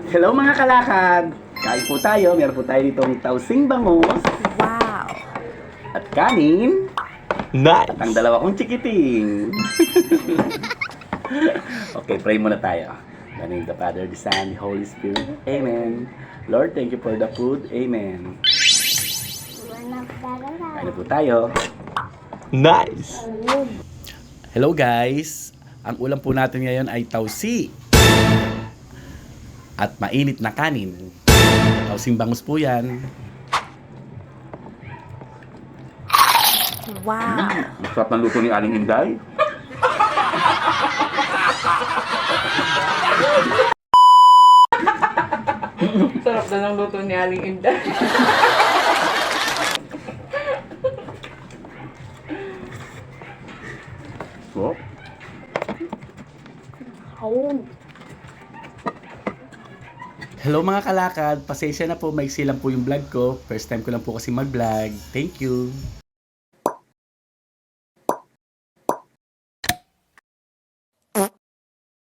Hello mga kalakad! Kain po tayo. Meron po tayo ditong tausing bangus Wow! at kanin Nice! at ang dalawa kong chikiting. Okay, pray muna tayo. In the name of the Father, the Son, the Holy Spirit. Amen. Lord, thank you for the food. Amen. Kain na po tayo. Nice! Hello guys! Ang ulam po natin ngayon ay tausi at mainit na kanin. Tausing bangus po yan. Wow! Masarap ng luto ni Aling Inday. Sarap na ng luto ni Aling Inday. So, hello mga kalakad! Pasensya na po, maiksi lang po yung vlog ko. First time ko lang po kasi mag-vlog. Thank you!